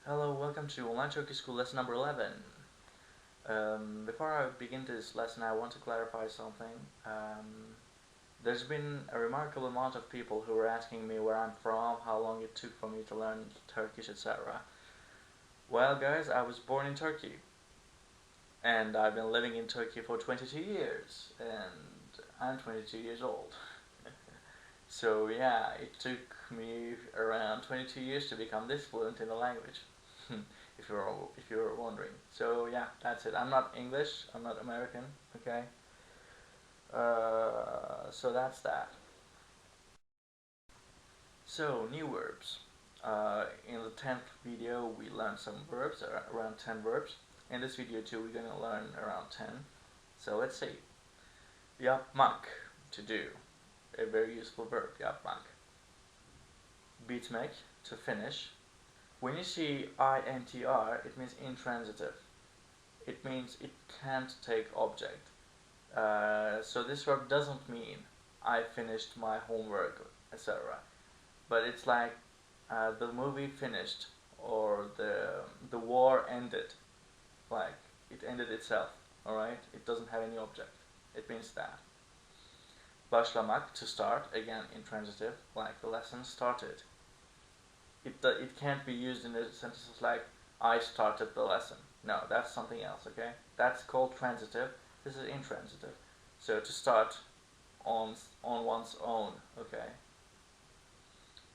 Hello, welcome to Online Turkish School lesson number 11. Before I begin this lesson, I want to clarify something. There's been a remarkable amount of people who were asking me where I'm from, how long it took for me to learn Turkish, etc. Well, guys, I was born in Turkey, and I've been living in Turkey for 22 years, and I'm 22 years old. So yeah, it took me around 22 years to become this fluent in the language. if you're wondering. So yeah, that's it. I'm not English. I'm not American. Okay. So that's that. So new verbs. In the 10th video, we learned some verbs, around 10 verbs. In this video too, we're gonna learn around 10. So let's see. Yapmak, to do. A very useful verb. Yapmak. Bitmek, to finish. When you see intr, it means intransitive. It means it can't take object. So this verb doesn't mean I finished my homework, etc. But it's like the movie finished, or the war ended. Like it ended itself. All right. It doesn't have any object. It means that. Başlamak, to start, again intransitive, like the lesson started. It can't be used in sentences like I started the lesson. No, that's something else, okay? That's called transitive. This is intransitive. So to start on one's own, okay?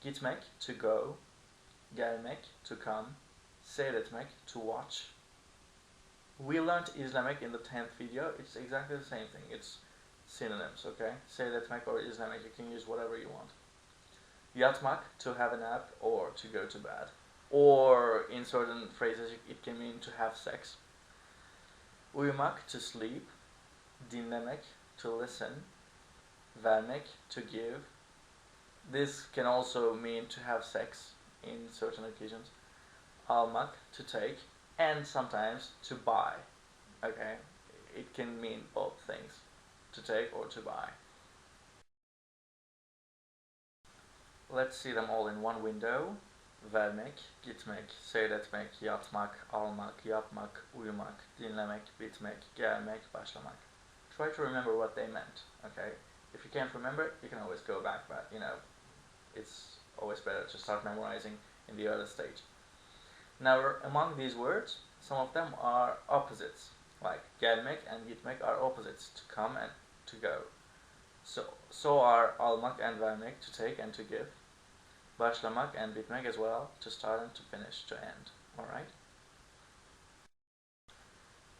Gitmek, to go. Gelmek, to come. Seyretmek, to watch. We learned izlemek in the 10th video. It's exactly the same thing. It's synonyms, okay? Seyretmek or izlemek, you can use whatever you want. Yatmak, to have a nap or to go to bed. Or in certain phrases it can mean to have sex. Uyumak, to sleep. Dinlemek, to listen. Vermek, to give. This can also mean to have sex in certain occasions. Almak, to take. And sometimes to buy. Okay, it can mean both things, to take or to buy. Let's see them all in one window. Vermek, gitmek, seyretmek, yatmak, almak, yapmak, uyumak, dinlemek, bitmek, gelmek, başlamak. Try to remember what they meant, okay? If you can't remember, you can always go back, but it's always better to start memorizing in the early stage. Now, among these words, some of them are opposites, like gelmek and gitmek are opposites, to come and to go. So are almak and vermek, to take and to give. Başlamak and bitmek as well, to start and to finish, to end. Alright?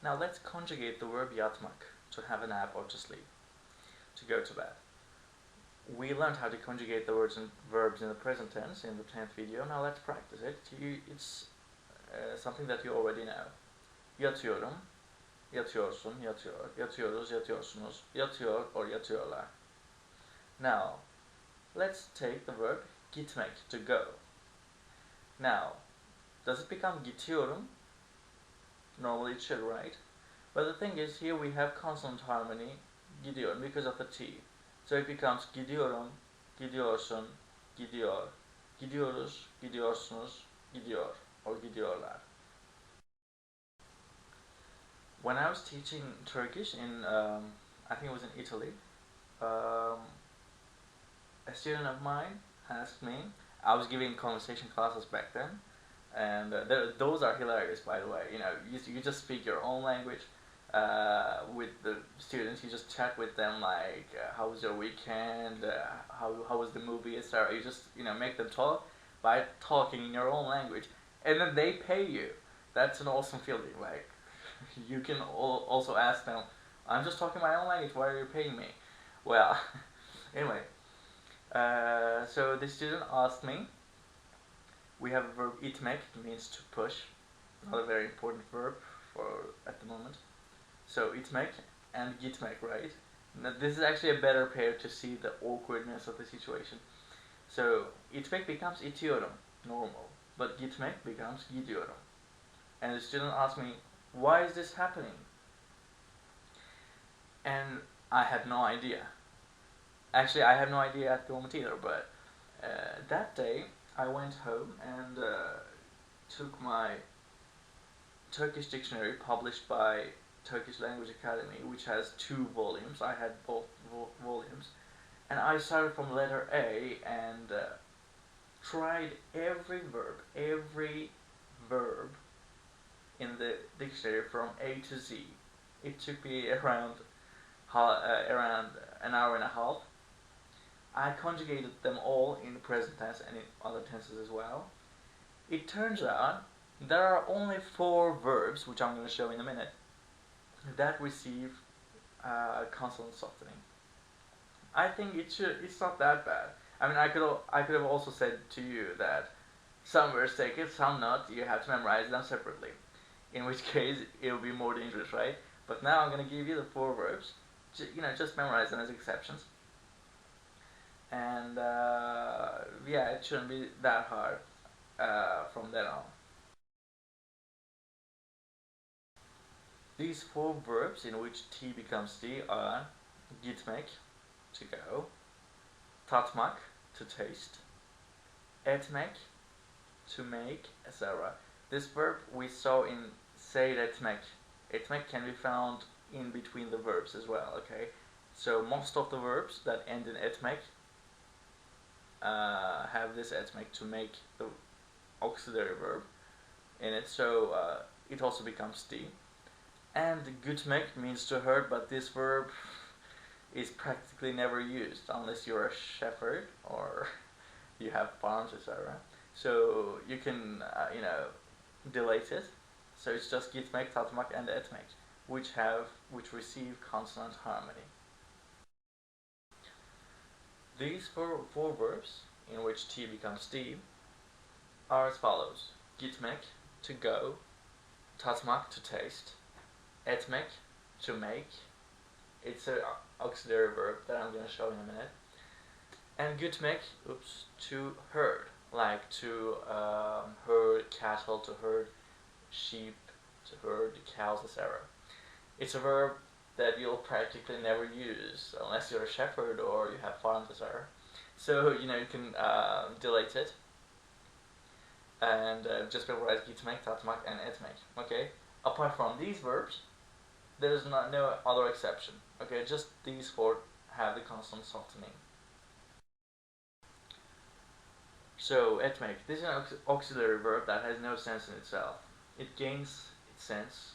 Now let's conjugate the verb yatmak, to have a nap or to sleep, to go to bed. We learned how to conjugate the words and verbs in the present tense in the 10th video. Now let's practice it. It's something that you already know. Yatıyorum, yatıyorsun, yatıyor, yatıyoruz, yatıyorsunuz, yatıyor or yatıyorlar. Now, let's take the verb gitmek, to go. Now, does it become gidiyorum? Normally it should, right? But the thing is, here we have consonant harmony, gidiyor, because of the T. So it becomes gidiyorum, gidiyorsun, gidiyor, gidiyoruz, gidiyorsunuz, gidiyor, or gidiyorlar. When I was teaching Turkish in, I think it was in Italy, a student of mine asked me, I was giving conversation classes back then, and those are hilarious, by the way. You just speak your own language with the students. You just chat with them like, how was your weekend, how was the movie, etc. You just make them talk by talking in your own language, and then they pay you. That's an awesome feeling. Like, you can also ask them, I'm just talking my own language, why are you paying me? Well, anyway, so the student asked me, we have a verb itmek, it means to push, not a very important verb at the moment. So itmek and gitmek, right? Now, this is actually a better pair to see the awkwardness of the situation. So itmek becomes itiyorum, normal, but gitmek becomes gidiyorum. And the student asked me, why is this happening? And I had no idea. Actually, I have no idea at the moment either, but that day I went home and took my Turkish dictionary published by Turkish Language Academy, which has 2 volumes. I had both volumes, and I started from letter A and tried every verb in the dictionary from A to Z. It took me around an hour and a half. I conjugated them all in the present tense and in other tenses as well. It turns out there are only 4 verbs, which I'm going to show in a minute, that receive consonant softening. I think it's not that bad. I mean, I could have also said to you that some words take it, some not. You have to memorize them separately. In which case, it'll be more dangerous, right? But now I'm going to give you the 4 verbs. Just memorize them as exceptions. And yeah, it shouldn't be that hard from then on. These 4 verbs in which T becomes D are gitmek, to go, tatmak, to taste, etmek, to make, etc. This verb we saw in say etmek. Etmek can be found in between the verbs as well, okay? So most of the verbs that end in etmek have this etmek, to make, the auxiliary verb in it, so it also becomes D. And gütmek means to herd, but this verb is practically never used unless you're a shepherd or you have farms, etc. So you can, delete it. So it's just gitmek, tatmak, and etmek, which receive consonant harmony. These four verbs in which T becomes D are as follows: gitmek, to go; tatmak, to taste; etmek, to make. It's an auxiliary verb that I'm going to show in a minute. And gütmek, to herd, like to herd cattle, to herd sheep, to herd cows, etc. It's a verb that you'll practically never use unless you're a shepherd or you have farms, etc. So you can delete it and just memorize gitmek, tatmak, and etmek. Okay. Apart from these verbs, there's no other exception. Okay, just these 4 have the consonant softening. So etmek, this is an auxiliary verb that has no sense in itself. It gains its sense,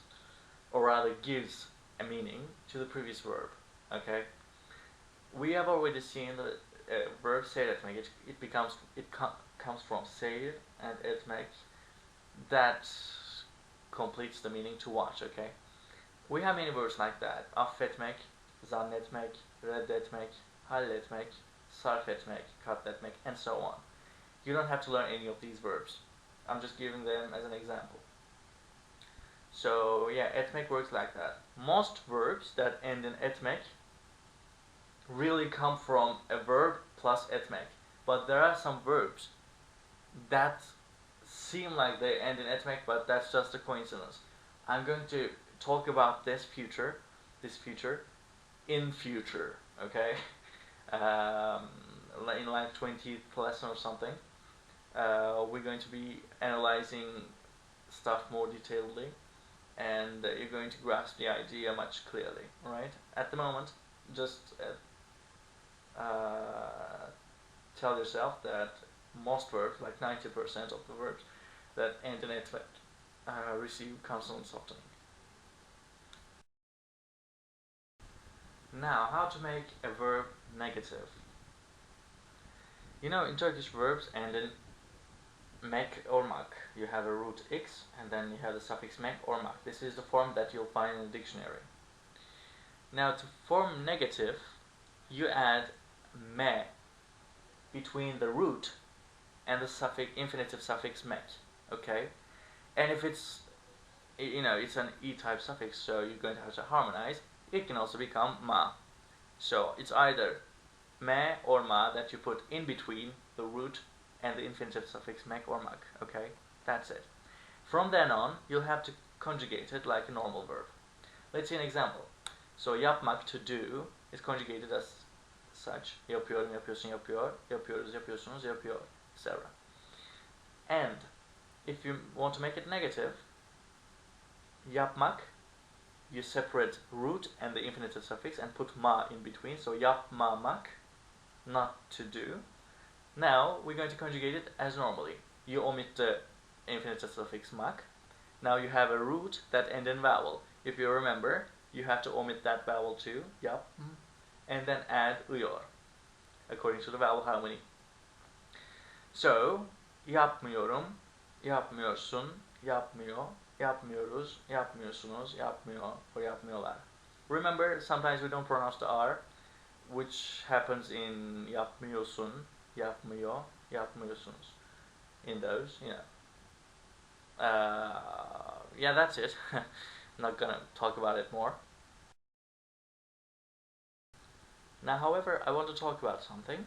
or rather gives a meaning to the previous verb. Okay, we have already seen the verb say etmek. It comes from say and etmek. That completes the meaning to watch. Okay. We have many words like that: affetmek, zannetmek, reddetmek, halletmek, sarfetmek, katletmek, and so on. You don't have to learn any of these verbs. I'm just giving them as an example. So yeah, etmek works like that. Most verbs that end in etmek really come from a verb plus etmek. But there are some verbs that seem like they end in etmek, but that's just a coincidence. I'm going to talk about this future in future, okay? In like 20th lesson or something, we're going to be analyzing stuff more detailedly, and you're going to grasp the idea much clearly, right? At the moment, just tell yourself that most verbs, like 90% of the verbs that end in etmek, receive consonant softening. Now, how to make a verb negative. In Turkish, verbs end in mek or mak. You have a root x, and then you have the suffix mek or mak. This is the form that you'll find in the dictionary. Now, to form negative, you add me between the root and the infinitive suffix mek. Okay, and if it's it's an e-type suffix, so you're going to have to harmonize. It can also become ma. So it's either me or ma that you put in between the root and the infinitive suffix mek or mak. Okay, that's it. From then on, you'll have to conjugate it like a normal verb. Let's see an example. So yapmak, to do, is conjugated as such: yapıyorum, yapıyorsun, yapıyor, yapıyoruz, yapıyorsunuz, yapıyor, etc. And if you want to make it negative, yapmak, you separate root and the infinitive suffix and put ma in between. So yapmamak, not to do. Now we're going to conjugate it as normally. You omit the infinitive suffix mak. Now you have a root that ends in vowel. If you remember, you have to omit that vowel too, yap, and then add ıyor, according to the vowel harmony. So, yapmıyorum, yapmıyorsun, yapmıyor, yapmıyoruz, yapmıyorsunuz, yapmıyor, or yapmıyorlar. Remember, sometimes we don't pronounce the R, which happens in yapmıyorsun, yapmıyor, yapmıyorsunuz. In those, yeah, that's it. I'm not gonna talk about it more. Now, however, I want to talk about something.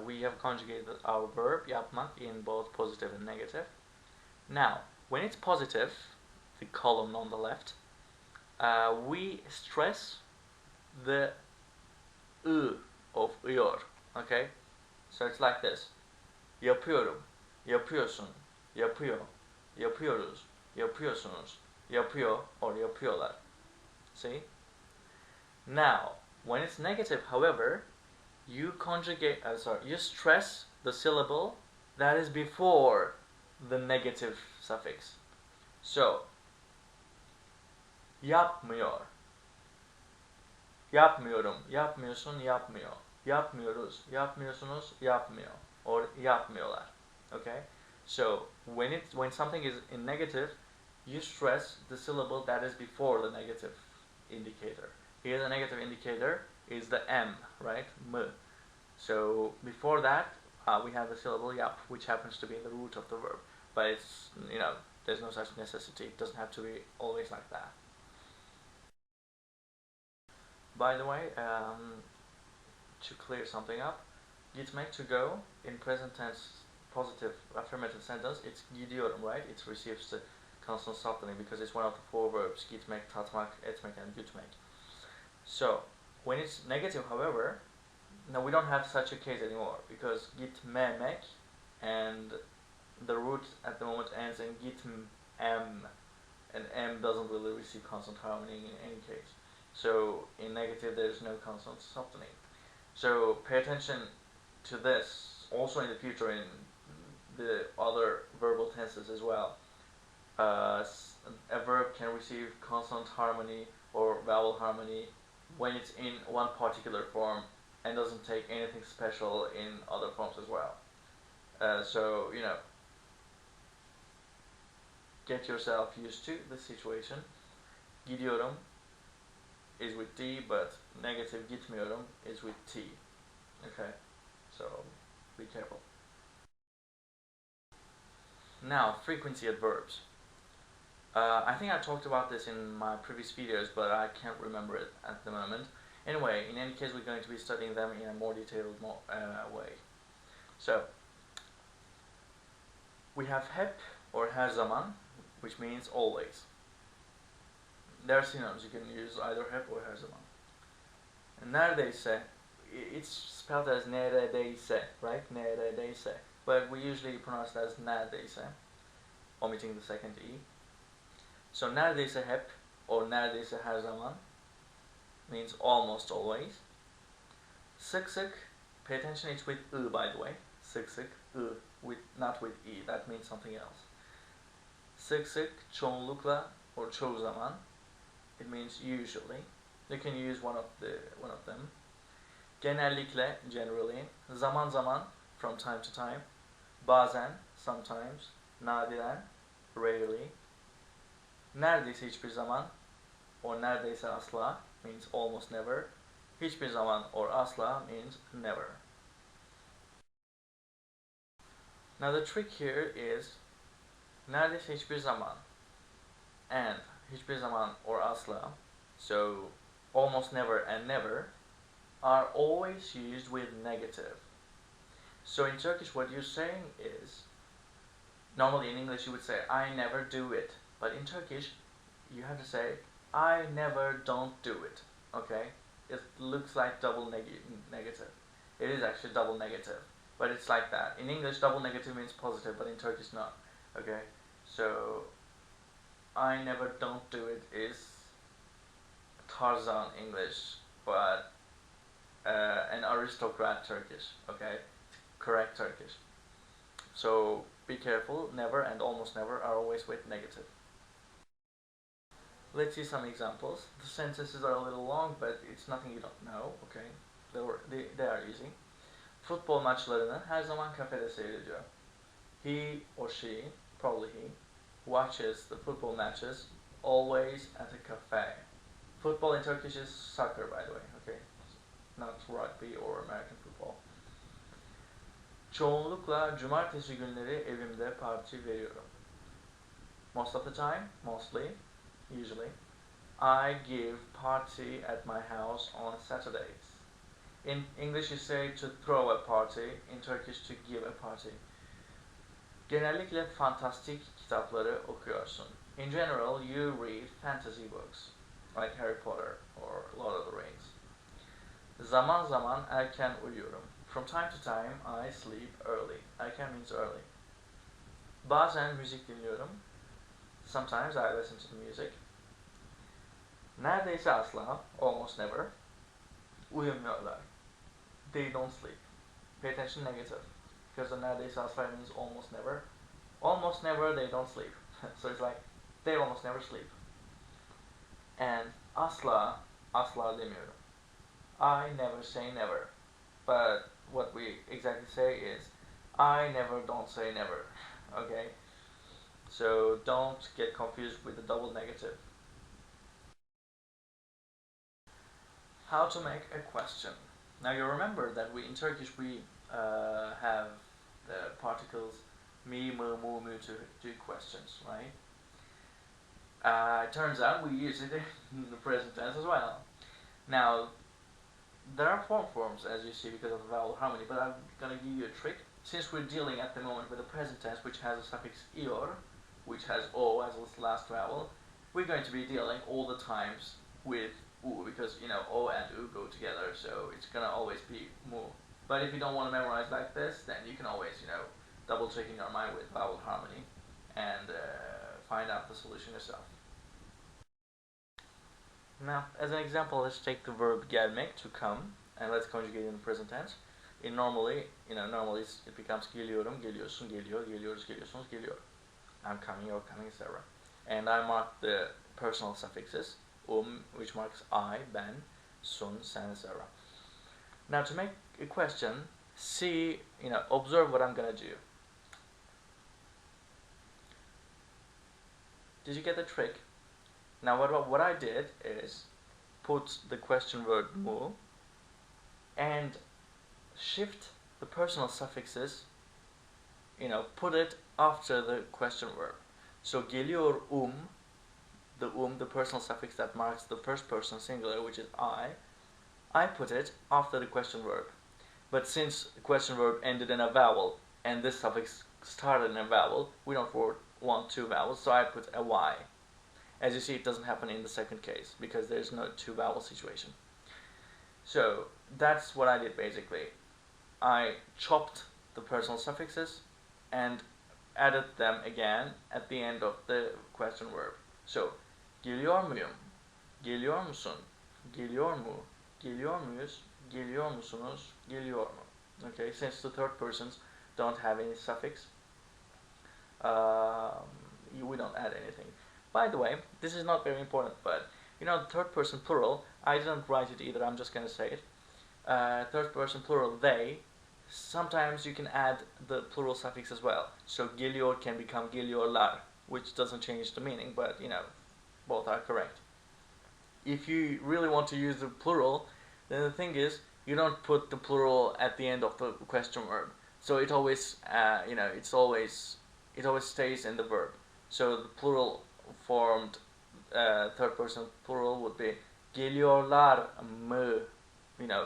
We have conjugated our verb yapmak in both positive and negative. Now, when it's positive, the column on the left, we stress the of ıyor. Okay, so it's like this: yapıyorum, yapıyorsun, yapıyor, yapıyoruz, yapıyorsunuz, yapıyor, or yapıyorlar. See? Now, when it's negative, however, you you stress the syllable that is before the negative suffix. So, yapmıyor, yapmıyorum, yapmıyorsun, yapmıyor, yapmıyoruz, yapmıyorsunuz, yapmıyor, or yapmıyorlar. Okay? So, when something is in negative, you stress the syllable that is before the negative indicator. Here the negative indicator is the M, right? M. So before that, we have the syllable yap, which happens to be the root of the verb. But it's, there's no such necessity. It doesn't have to be always like that. By the way, to clear something up, gitmek, to go, in present tense, positive affirmative sentence, it's gidiyorum, right? It receives the consonant softening because it's one of the four verbs: gitmek, tatmak, etmek, and gütmek. So, when it's negative, however, now we don't have such a case anymore because gitmemek and the root at the moment ends in gitm, and m doesn't really receive consonant harmony in any case. So in negative there's no consonant softening. So pay attention to this also in the future in the other verbal tenses as well. A verb can receive consonant harmony or vowel harmony when it's in one particular form and doesn't take anything special in other forms as well. So, get yourself used to the situation. Gidiyorum is with D, but negative gitmiyorum is with T. Okay, so be careful. Now, frequency adverbs. I think I talked about this in my previous videos, but I can't remember it at the moment. Anyway, in any case, we're going to be studying them in a more detailed way. So, we have hep or her zaman, which means always. There are synonyms. You can use either hep or her zaman. And neredeyse, it's spelled as neredeyse, right? Neredeyse. But we usually pronounce it as neredeyse, omitting the second E. So neredeyse hep or neredeyse her zaman means almost always. Sık sık, pay attention, it's with ı, by the way. Sık sık, ı, not with e, that means something else. Sık sık, çoğunlukla or çoğu zaman, it means usually. You can use one of them. Genellikle, generally. Zaman zaman, from time to time. Bazen, sometimes. Nadiren, rarely. Neredeyse hiçbir zaman or neredeyse asla means almost never. Hiçbir zaman or asla means never. Now the trick here is neredeyse hiçbir zaman and hiçbir zaman or asla, so almost never and never, are always used with negative. So in Turkish what you're saying is, normally in English you would say I never do it, but in Turkish you have to say I never don't do it. Okay? It looks like double negative. It is actually double negative, but it's like that. In English double negative means positive, but in Turkish not. Okay, so I never don't do it is Tarzan English, but an aristocrat Turkish. Okay, correct Turkish. So be careful. Never and almost never are always with negative. Let's see some examples. The sentences are a little long, but it's nothing you don't know. Okay, they are easy. Futbol maçlarını her zaman kafede seyrediyor. He or she, probably he, watches the football matches always at a cafe. Football in Turkish is soccer, by the way. Okay, not rugby or American football. Çoğunlukla cumartesi günleri evimde parti veriyorum. Most of the time, mostly, usually, I give party at my house on Saturdays. In English you say to throw a party, in Turkish to give a party. Genellikle fantastik kitapları okuyorsun. In general, you read fantasy books, like Harry Potter or Lord of the Rings. Zaman zaman erken uyuyorum. From time to time, I sleep early. Erken means early. Bazen müzik dinliyorum. Sometimes I listen to the music. Neredeyse asla, almost never, uyumuyorlar. They don't sleep. Pay attention, negative. Because the neredeyse asla means almost never. Almost never, they don't sleep. So it's like, they almost never sleep. And asla, asla demiyorum. I never say never. But what we exactly say is, I never don't say never. Okay? So don't get confused with the double negative. How to make a question. Now you remember that in Turkish we have the particles mi, mu, mu to do questions, right? It turns out we use it in the present tense as well. Now, there are forms as you see because of the vowel harmony, but I'm going to give you a trick. Since we're dealing at the moment with the present tense, which has a suffix ior, which has o as its last vowel, we're going to be dealing all the times with u, because o and u go together, so it's going to always be mu. But if you don't want to memorize like this, then you can always double check in your mind with vowel harmony and find out the solution yourself. Now, as an example, let's take the verb gelmek, to come, and let's conjugate in the present tense. Normally it becomes geliyorum, geliyorsun, geliyor, geliyoruz, geliyorsunuz, geliyor. I'm coming, you're coming, etc. And I mark the personal suffixes, which marks I, ben, sun, sen, etc. Now, to make a question, observe what I'm gonna do. Did you get the trick? Now, what I did is put the question word mu and shift the personal suffixes, put it after the question verb. So geliyor the personal suffix that marks the first person singular, which is I put it after the question verb. But since the question verb ended in a vowel and this suffix started in a vowel, we don't want two vowels, so I put a y. As you see, it doesn't happen in the second case because there's no two vowel situation. So that's what I did basically. I chopped the personal suffixes and added them again at the end of the question verb. So, geliyor muyum? Geliyor musun? Geliyor mu? Geliyor muyuz? Geliyor musunuz? Geliyor mu? Okay, since the third persons don't have any suffix, we don't add anything. By the way, this is not very important, but the third person plural, I didn't write it either, I'm just going to say it. Third person plural, they, sometimes you can add the plural suffix as well. So geliyor can become geliyorlar, which doesn't change the meaning, but both are correct. If you really want to use the plural, then the thing is, you don't put the plural at the end of the question verb. So it always, it always stays in the verb. So the plural formed third person plural would be geliyorlar mı,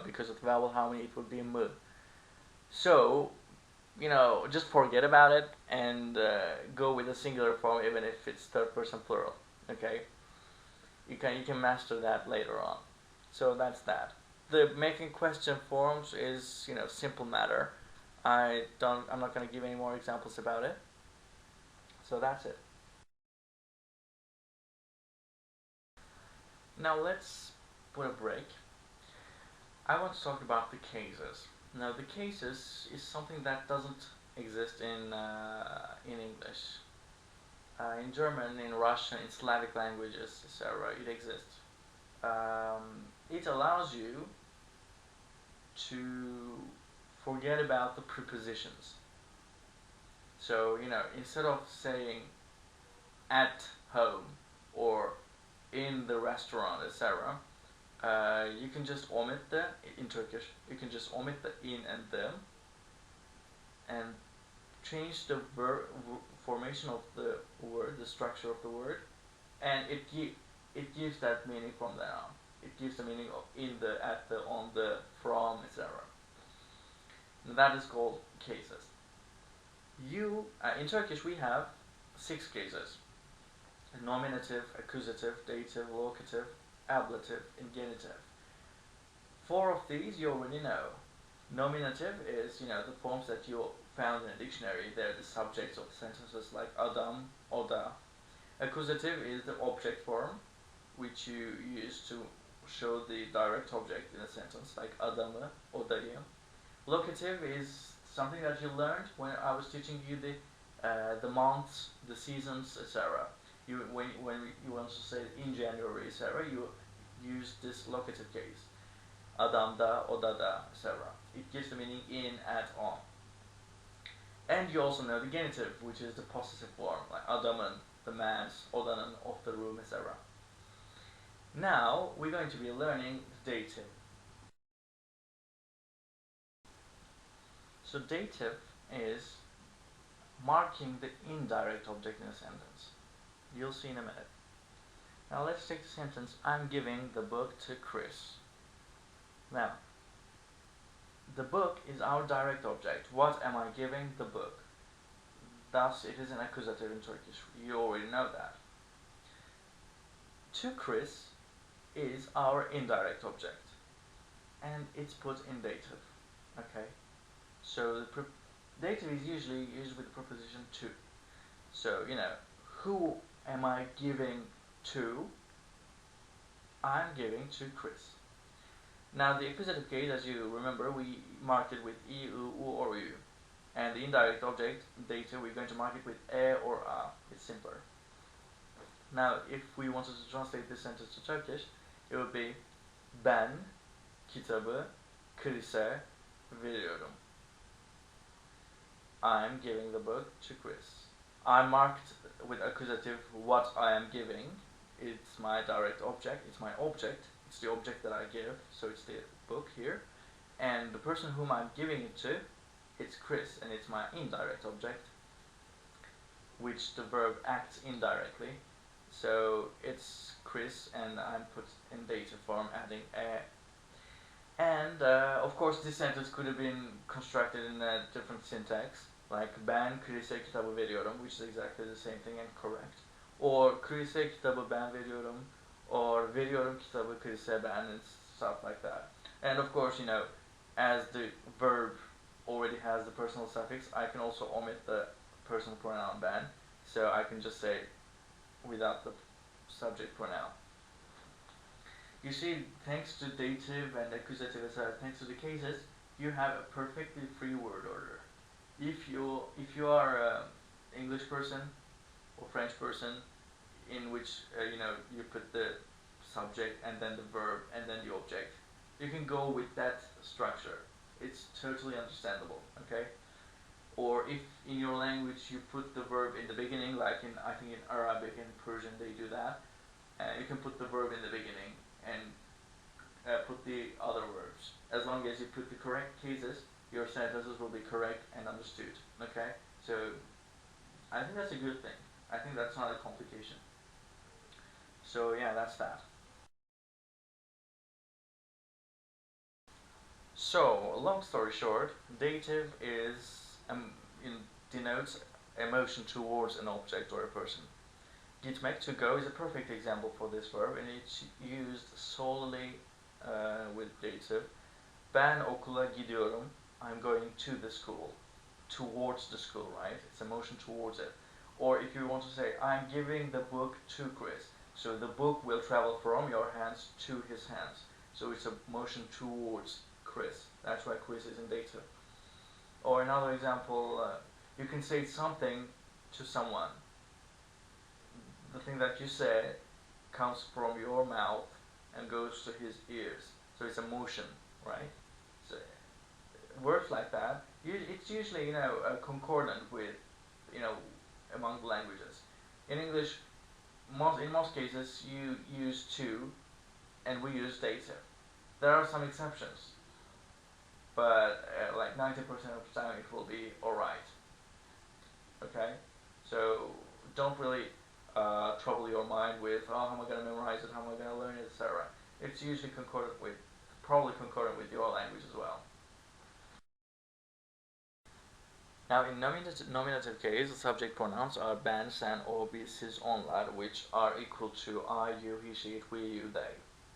because of the vowel harmony it would be mı. So, just forget about it and go with a singular form even if it's third person plural. Okay, you can master that later on. So that's that. The making question forms is simple matter. I'm not going to give any more examples about it. So that's it. Now let's put a break. I want to talk about the cases. Now the cases is something that doesn't exist in English. In German, in Russian, in Slavic languages, etc., it exists. It allows you to forget about the prepositions. So, instead of saying at home or in the restaurant, etc., you can just omit in Turkish, you can just omit the in and the and change the formation of the word, the structure of the word, and it gives that meaning from then on. It gives the meaning of in the, at the, on the, from, etc. That is called cases. In Turkish we have 6 cases: nominative, accusative, dative, locative, ablative, and genitive. 4 of these you already know. Nominative is, the forms that you found in a dictionary. They're the subjects of sentences like adam, oda. Accusative is the object form, which you use to show the direct object in a sentence, like adamı, odayı. Locative is something that you learned when I was teaching you the months, the seasons, etc. When you want to say in January, etc., you use this locative case. Adamda, odada, etc. It gives the meaning in, at, on. And you also know the genitive, which is the possessive form, like adamın, the man's, odanın, of the room, etc. Now we're going to be learning dative. So dative is marking the indirect object in a sentence. You'll see in a minute. Now let's take the sentence, I'm giving the book to Chris. Now, the book is our direct object. What am I giving? The book. Thus, it is an accusative in Turkish. You already know that. To Chris is our indirect object. And it's put in dative. Okay? So, the dative is usually used with the preposition to. So, who am I giving to? I'm giving to Chris. Now the accusative case, as you remember, we marked it with I, U, or U. And the indirect object, data, we're going to mark it with E or A. It's simpler. Now if we wanted to translate this sentence to Turkish, it would be ben kitabı Chris'e veriyorum. I'm giving the book to Chris. I marked with accusative what I am giving. It's my direct object, it's my object. It's the object that I give, so it's the book here. And the person whom I'm giving it to, it's Chris, and it's my indirect object, which the verb acts indirectly. So it's Chris, and I'm put in dative form, adding e. And of course this sentence could have been constructed in a different syntax, like ben Chris'e kitabı veriyorum, which is exactly the same thing and correct. Or Chris'e kitabı ben veriyorum, or veriyorum kitabı Chris'e ben, and stuff like that. And of course, as the verb already has the personal suffix, I can also omit the personal pronoun ben, so I can just say without the subject pronoun. You see, thanks to dative and accusative, etc., thanks to the cases, you have a perfectly free word order. If you are an English person or French person, in which you put the subject and then the verb and then the object, you can go with that structure. It's totally understandable, okay? Or if in your language you put the verb in the beginning, like I think in Arabic and Persian they do that, you can put the verb in the beginning and put the other verbs. As long as you put the correct cases, your sentences will be correct and understood, okay? So I think that's a good thing. I think that's not a complication. So yeah, that's that. So, long story short, dative denotes emotion towards an object or a person. Gitmek, to go, is a perfect example for this verb, and it's used solely with dative. Ben okula gidiyorum. I'm going to the school. Towards the school, right? It's emotion towards it. Or if you want to say, I'm giving the book to Chris. So the book will travel from your hands to his hands. So it's a motion towards Chris. That's why Chris is in dative. Or another example, you can say something to someone. The thing that you say comes from your mouth and goes to his ears. So it's a motion, right? So words like that, it's usually concordant with among the languages. In English, in most cases you use to, and we use dative. There are some exceptions, but like 90% of the time it will be alright. Okay, so don't really trouble your mind with, oh, how am I going to memorize it, how am I going to learn it, etc. It's usually probably concordant with your language as well. Now, in nominative case, the subject pronouns are ben, sen, o, biz, siz, onlar, which are equal to I, you, he, she, it, we, you, they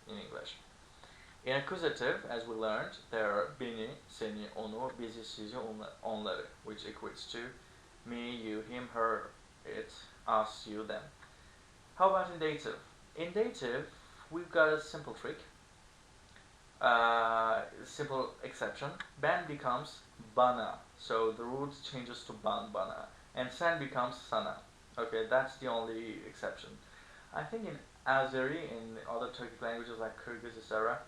in English. In accusative, as we learned, there are beni, seni, onu, bizi, sizi, onları, which equates to me, you, him, her, it, us, you, them. How about in dative? In dative, we've got a simple trick, simple exception. Ben becomes bana, so the root changes to bana, and sen becomes sana. Okay, that's the only exception. I think in Azeri, in other Turkic languages like Kyrgyz, etc.,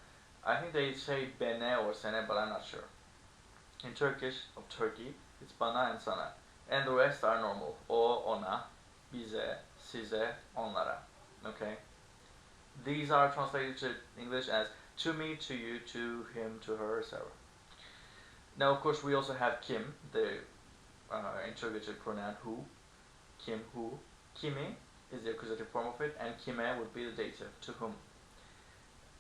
I think they say bene or sene, but I'm not sure. In Turkish of Turkey, it's bana and sana, and the rest are normal. O, ona, bize, size, onlara. Okay, these are translated to English as to me, to you, to him, to her, etc. Now, of course, we also have kim, the interrogative pronoun who, kim, who. Kimi is the accusative form of it, and kime would be the dative, to whom.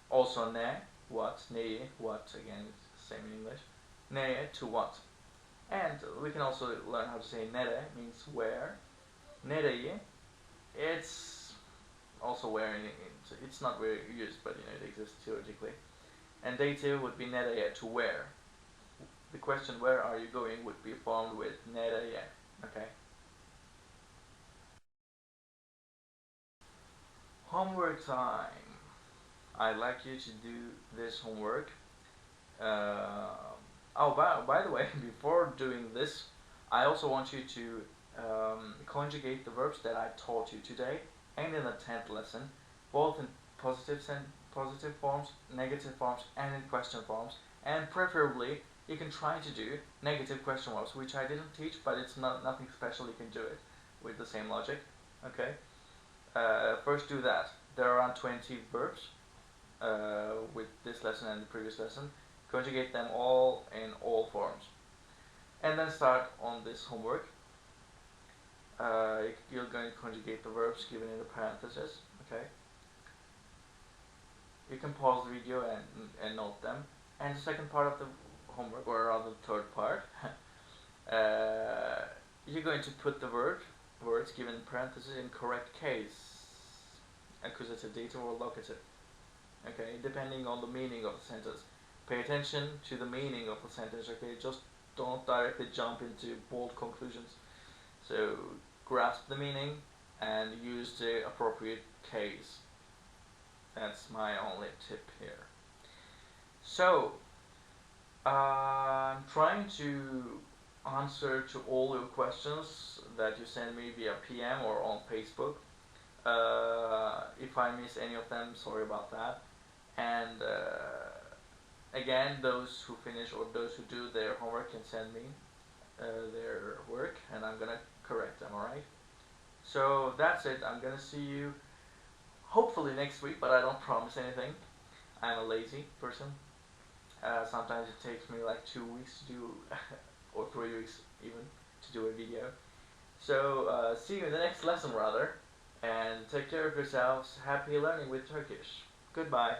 Also ne, what, neyi, what, again, it's the same in English. Neye, to what. And we can also learn how to say nere, means where. Nereyi, it's also where it's not very used, but it exists theoretically. And dative would be nereye, to where. The question where are you going would be formed with nereye. Okay. Homework time. I'd like you to do this homework. By the way, before doing this, I also want you to conjugate the verbs that I taught you today and in the 10th lesson, both in positive forms, negative forms, and in question forms. And preferably, you can try to do negative question verbs, which I didn't teach, but it's nothing special. You can do it with the same logic. Okay. First, do that. There are around 20 verbs with this lesson and the previous lesson. Conjugate them all in all forms, and then start on this homework. You're going to conjugate the verbs given in the parentheses. Okay. You can pause the video and note them. And the second part of the homework, or rather the third part, you're going to put the words given in parentheses in correct case, accusative, dative, or locative. Okay, depending on the meaning of the sentence. Pay attention to the meaning of the sentence. Okay, just don't directly jump into bold conclusions. So grasp the meaning and use the appropriate case. That's my only tip here. So, I'm trying to answer to all your questions that you send me via PM or on Facebook. If I miss any of them, sorry about that. And again, those who finish or those who do their homework can send me their work, and I'm gonna correct them, alright? So that's it. I'm gonna see you hopefully next week, but I don't promise anything. I'm a lazy person. Sometimes it takes me like 2 weeks to do, or 3 weeks even, to do a video. So see you in the next lesson rather, and take care of yourselves. Happy learning with Turkish. Goodbye.